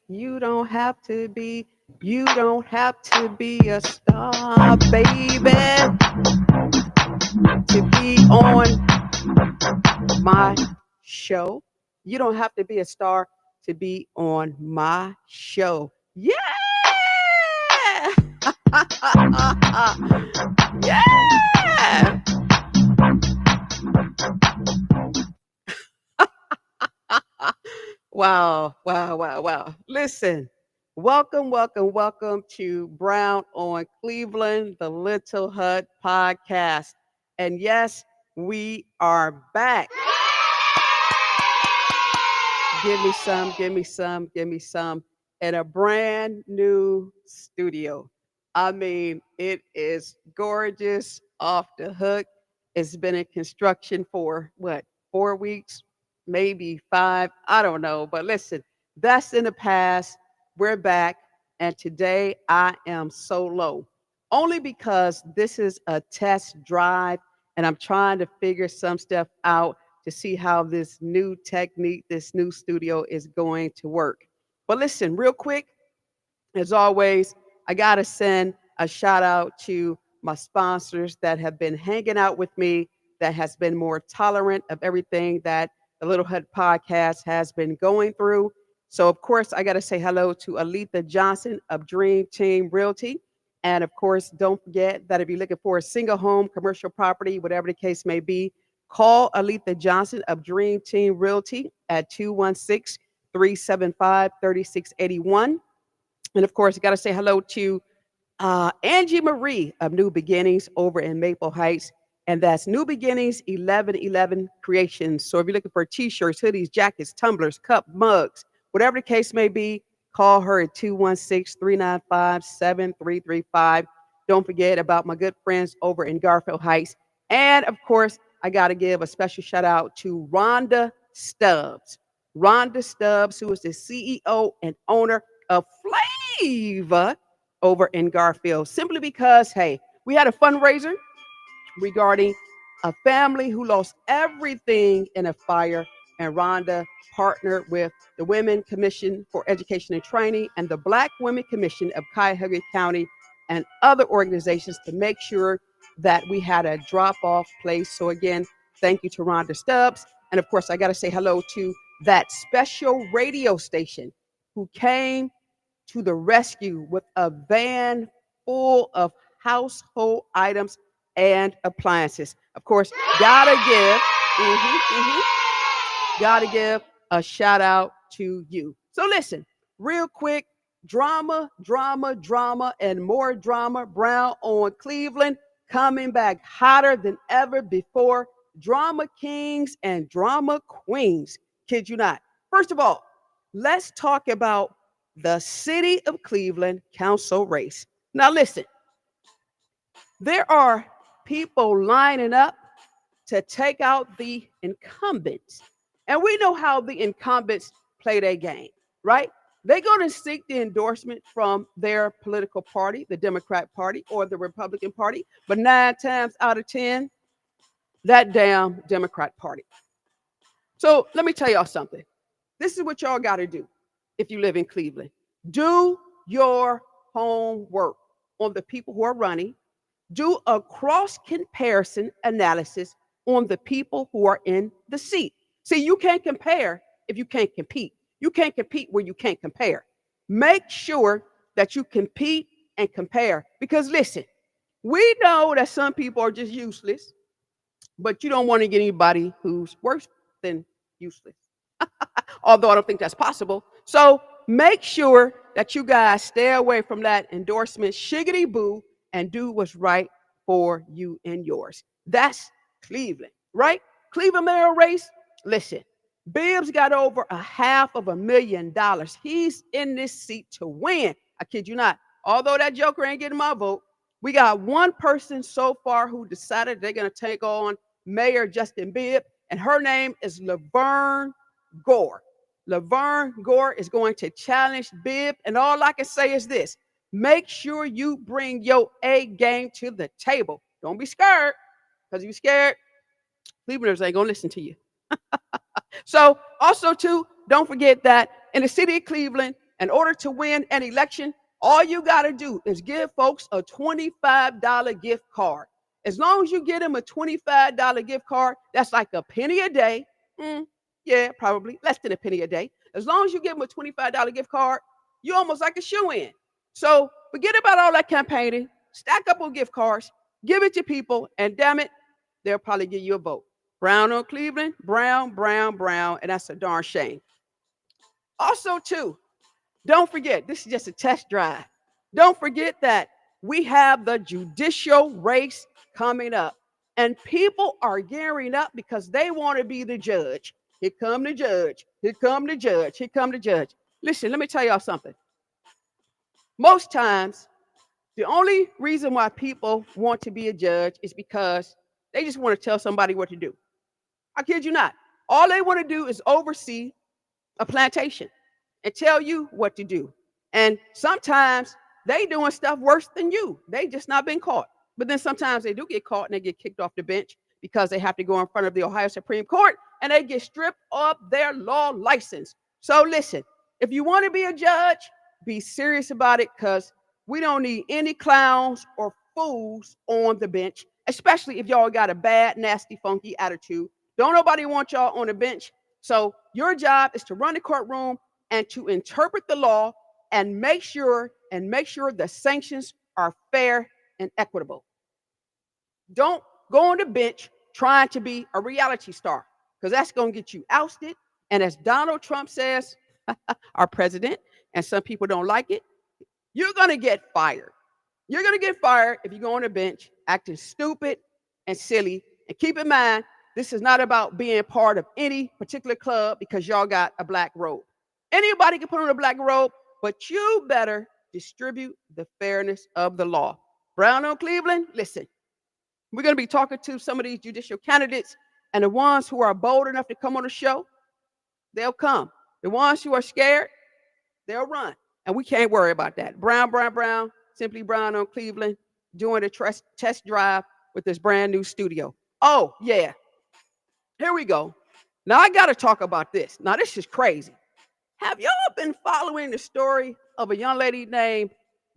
You don't have to be. You don't have to be a star, baby, to be on my show. You don't have to be a star to be on my show. Yeah! Yeah! Wow, wow, wow, wow. Listen, welcome, welcome, welcome to Brown on Cleveland, the Little Hut podcast. And yes, we are back. Give me some, give me some, give me some. In a brand new studio. I mean, it is gorgeous, off the hook. It's been in construction for what, 4 weeks, maybe five? I don't know. But listen, that's in the past. We're back. And today I am solo only because this is a test drive and I'm trying to figure some stuff out to see how this new technique, this new studio is going to work. But listen, real quick, as always, I got to send a shout out to my sponsors that have been hanging out with me, that has been more tolerant of everything that the Little Hut podcast has been going through. So, of course, I got to say hello to Aletha Johnson of Dream Team Realty. And of course, don't forget that if you're looking for a single home, commercial property, whatever the case may be, call Aletha Johnson of Dream Team Realty at 216 375 3681. And of course, I got to say hello to Angie Marie of New Beginnings over in Maple Heights. And that's New Beginnings 1111 Creations. So if you're looking for t-shirts, hoodies, jackets, tumblers, cup, mugs, whatever the case may be, call her at 216-395-7335. Don't forget about my good friends over in Garfield Heights. And of course, I got to give a special shout out to Rhonda Stubbs. Rhonda Stubbs, who is the CEO and owner of Flavor over in Garfield, simply because, hey, we had a fundraiser regarding a family who lost everything in a fire, and Rhonda partnered with the Women Commission for Education and Training and the Black Women Commission of Cuyahoga County and other organizations to make sure that we had a drop-off place. So again, thank you to Rhonda Stubbs. And of course, I got to say hello to that special radio station who came to the rescue with a van full of household items and appliances. Of course, gotta give a shout out to you. So listen, real quick, drama, drama, drama, and more drama. Brown on Cleveland coming back hotter than ever before. Drama kings and drama queens. Kid you not. First of all, let's talk about the city of Cleveland council race. Now, listen, there are people lining up to take out the incumbents. And we know how the incumbents play their game, right? They're going to seek the endorsement from their political party, the Democrat Party or the Republican Party. But 9 times out of 10, that damn Democrat Party. So let me tell y'all something. This is what y'all got to do if you live in Cleveland. Do your homework on the people who are running. Do a cross comparison analysis on the people who are in the seat. See, you can't compare if you can't compete. You can't compete where you can't compare. Make sure that you compete and compare. Because listen, we know that some people are just useless, but you don't want to get anybody who's worse than useless. Although I don't think that's possible. So make sure that you guys stay away from that endorsement shiggity boo and do what's right for you and yours. That's Cleveland, right? Cleveland mayor race. Listen, Bibbs got over $500,000. He's in this seat to win. I kid you not. Although that joker ain't getting my vote, we got one person so far who decided they're going to take on Mayor Justin Bibb, and her name is Laverne Gore. Laverne Gore is going to challenge Bibb, and all I can say is this: make sure you bring your A game to the table. Don't be scared, because if you're scared, Clevelanders ain't going to listen to you. So also, too, don't forget that in the city of Cleveland, in order to win an election, all you got to do is give folks a $25 gift card. As long as you get them a $25 gift card, that's like a penny a day. Yeah, probably less than a penny a day. As long as you give them a $25 gift card, you're almost like a shoe-in. So forget about all that campaigning. Stack up on gift cards, give it to people, and damn it, they'll probably give you a vote. Brown on Cleveland, brown, brown, brown, and that's a darn shame. Also, too, don't forget, this is just a test drive. Don't forget that we have the judicial race coming up, and people are gearing up because they want to be the judge. Here come the judge. Here come the judge. Here come the judge. Listen, let me tell y'all something. Most times, the only reason why people want to be a judge is because they just want to tell somebody what to do. I kid you not. All they want to do is oversee a plantation and tell you what to do. And sometimes they doing stuff worse than you. They just not been caught. But then sometimes they do get caught and they get kicked off the bench because they have to go in front of the Ohio Supreme Court and they get stripped of their law license. So listen, if you want to be a judge, be serious about it, because we don't need any clowns or fools on the bench, especially if y'all got a bad, nasty, funky attitude. Don't nobody want y'all on the bench. So your job is to run the courtroom and to interpret the law and make sure the sanctions are fair and equitable. Don't go on the bench trying to be a reality star, because that's going to get you ousted. And as Donald Trump says, our president, and some people don't like it, you're going to get fired. You're going to get fired if you go on the bench acting stupid and silly. And keep in mind, this is not about being part of any particular club because y'all got a black robe. Anybody can put on a black robe, but you better distribute the fairness of the law. Brown on Cleveland, listen, we're going to be talking to some of these judicial candidates, and the ones who are bold enough to come on the show, they'll come. The ones who are scared, they'll run. And we can't worry about that. Brown, brown, brown, simply Brown on Cleveland, doing a test drive with this brand new studio. Oh, yeah. Here we go. Now, I got to talk about this. Now, this is crazy. Have y'all been following the story of a young lady named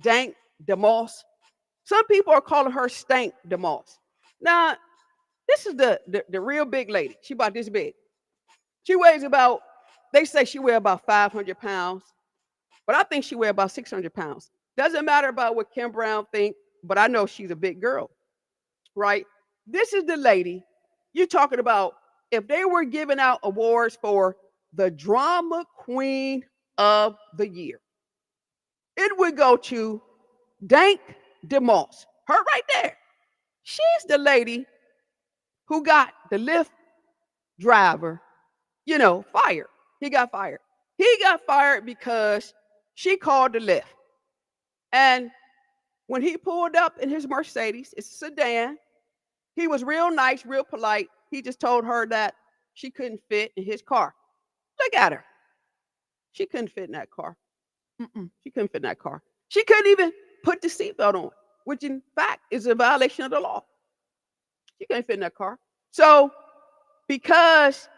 Dank Demoss? Some people are calling her Stank Demoss. Now, this is the real big lady. She about this big. She weighs about, they say she weighs about 500 pounds, but I think she weighs about 600 pounds. Doesn't matter about what Kim Brown think, but I know she's a big girl, right? This is the lady you're talking about. If they were giving out awards for the drama queen of the year, it would go to Dank Demoss. Her right there. She's the lady who got the Lyft driver, fired. He got fired. He got fired because she called the Lyft. And when he pulled up in his Mercedes, it's a sedan, he was real nice, real polite. He just told her that she couldn't fit in his car. Look at her. She couldn't fit in that car. She couldn't fit in that car. She couldn't even put the seatbelt on, which in fact is a violation of the law. She couldn't fit in that car. So because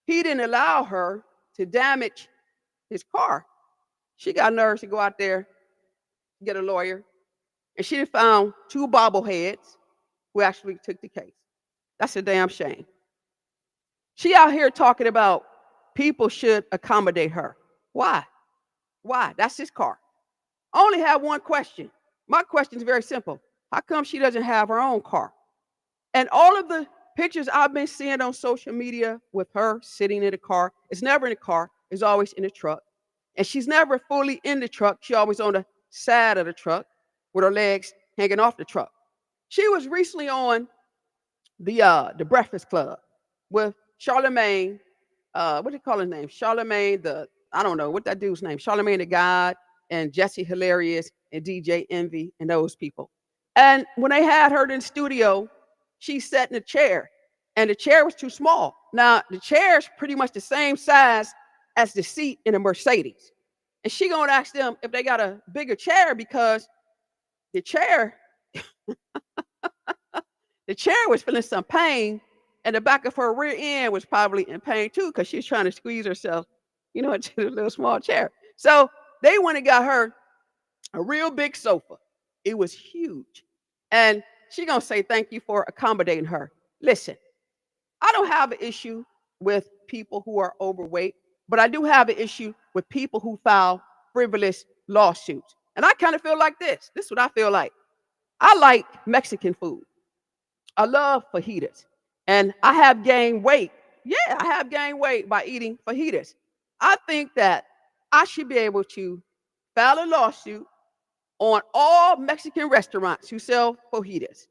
he didn't allow her to damage his car, she got nerves to go out there, get a lawyer, and she found two bobbleheads who actually took the case. That's a damn shame. She out here talking about people should accommodate her. Why? Why? That's his car. I only have one question. My question is very simple. How come she doesn't have her own car? And all of the pictures I've been seeing on social media with her sitting in the car, it's never in the car, it's always in the truck. And she's never fully in the truck. She's always on the side of the truck with her legs hanging off the truck. She was recently on the Breakfast Club with Charlemagne, what do you call his name? Charlemagne, I don't know what that dude's name, Charlemagne the God, and Jesse Hilarious and DJ Envy and those people. And when they had her in the studio, she sat in a chair, and the chair was too small. Now, the chair is pretty much the same size as the seat in a Mercedes. And she gonna ask them if they got a bigger chair, because the chair, the chair was feeling some pain, and the back of her rear end was probably in pain too, because she's trying to squeeze herself, into the little small chair. So they went and got her a real big sofa. It was huge. And she gonna say thank you for accommodating her. Listen, I don't have an issue with people who are overweight, but I do have an issue with people who file frivolous lawsuits. And I kind of feel like this. This is what I feel like. I like Mexican food. I love fajitas. And I have gained weight. Yeah, I have gained weight by eating fajitas. I think that I should be able to file a lawsuit on all Mexican restaurants who sell fajitas.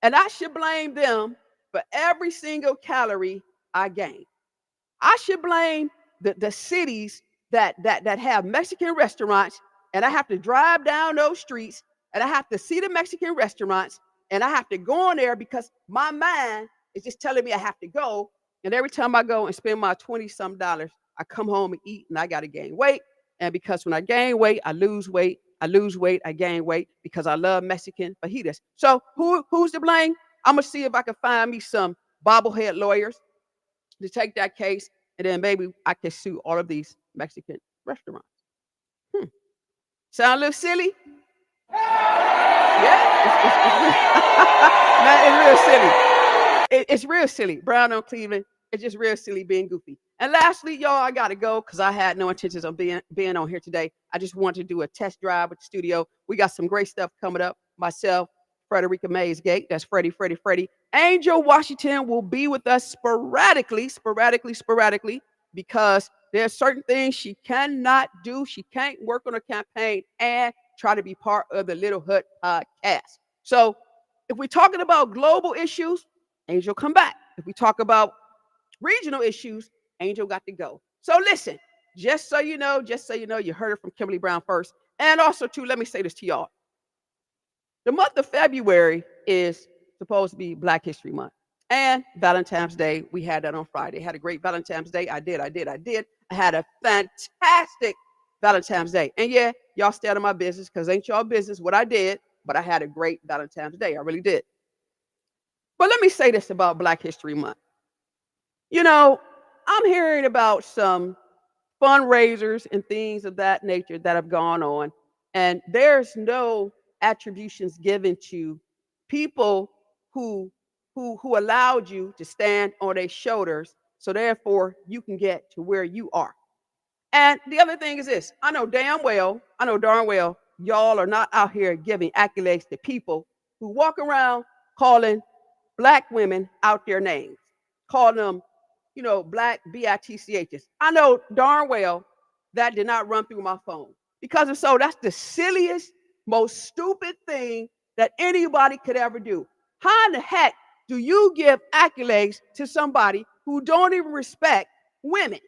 And I should blame them for every single calorie I gain. I should blame the cities that have Mexican restaurants, and I have to drive down those streets, and I have to see the Mexican restaurants, and I have to go on there because my mind is just telling me I have to go. And every time I go and spend my 20 some dollars, I come home and eat, and I got to gain weight. And because when I gain weight, I lose weight. I lose weight, I gain weight because I love Mexican fajitas. So who's to blame? I'm gonna see if I can find me some bobblehead lawyers to take that case, and then maybe I can sue all of these Mexican restaurants. Hmm. Sound a little silly? Yeah, man, it's real silly. It's real silly. Brown on Cleveland. It's just real silly being goofy. And lastly, y'all, I gotta go because I had no intentions of being on here today. I just wanted to do a test drive with the studio. We got some great stuff coming up. Myself, Frederica Mays Gate. That's Freddie. Angel Washington will be with us sporadically, because there's certain things she cannot do. She can't work on a campaign and try to be part of the Little Hut podcast. So if we're talking about global issues, Angel come back. If we talk about regional issues, Angel got to go. So listen, just so you know, you heard it from Kimberly Brown first. And also, too, let me say this to y'all. The month of February is supposed to be Black History Month. And Valentine's Day, we had that on Friday. Had a great Valentine's Day. I did. I had a fantastic Valentine's Day. And yeah, y'all stay out of my business because ain't y'all business what I did, but I had a great Valentine's Day. I really did. But let me say this about Black History Month. You know, I'm hearing about some fundraisers and things of that nature that have gone on, and there's no attributions given to people who who allowed you to stand on their shoulders, so therefore you can get to where you are. And the other thing is this: I know darn well, y'all are not out here giving accolades to people who walk around calling Black women out their names, calling them, Black bitchs. I know darn well that did not run through my phone because if so, that's the silliest, most stupid thing that anybody could ever do. How in the heck do you give accolades to somebody who don't even respect women?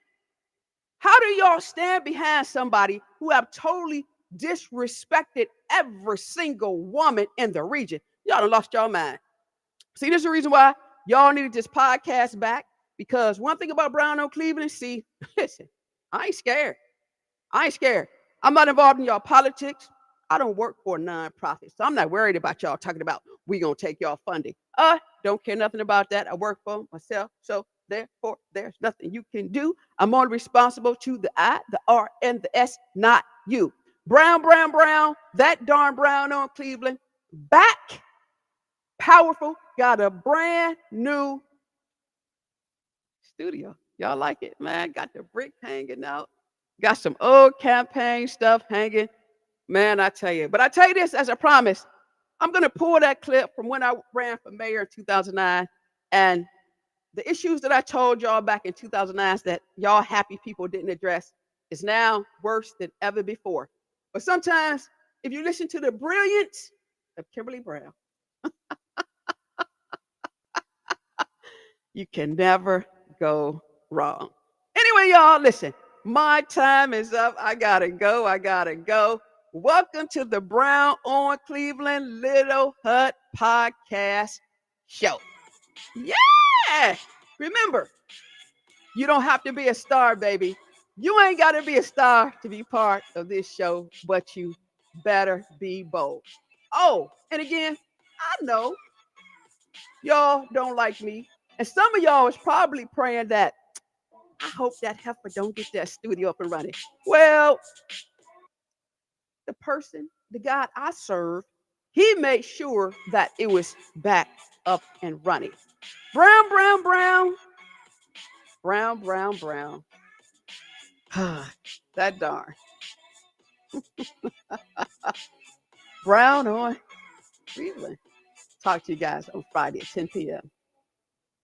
How do y'all stand behind somebody who have totally disrespected every single woman in the region? Y'all done lost y'all mind. See, this is the reason why y'all needed this podcast back, because one thing about Brown on Cleveland, see, listen, I ain't scared. I'm not involved in y'all politics. I don't work for a nonprofit, so I'm not worried about y'all talking about we gonna take y'all funding. Don't care nothing about that. I work for myself, so therefore there's nothing you can do. I'm only responsible to the I, the R, and the S, not you. Brown, that darn Brown on Cleveland, back, powerful, got a brand new studio. Y'all like it, man? Got the brick hanging out. Got some old campaign stuff hanging. Man, I tell you. But I tell you this as a promise. I'm going to pull that clip from when I ran for mayor in 2009. And the issues that I told y'all back in 2009 that y'all happy people didn't address is now worse than ever before. But sometimes, if you listen to the brilliance of Kimberly Brown, you can never go wrong. Anyway, y'all, listen. My time is up. I gotta go. Welcome to the Brown on Cleveland Little Hut podcast show. Yeah! Remember, you don't have to be a star, baby. You ain't got to be a star to be part of this show, but you better be bold. Oh, and again, I know y'all don't like me. And some of y'all is probably praying that I hope that heifer don't get that studio up and running. Well, the God I serve, he made sure that it was back up and running. Brown, brown, brown, brown, brown, brown. That darn brown on Cleveland. Talk to you guys on Friday at 10 p.m.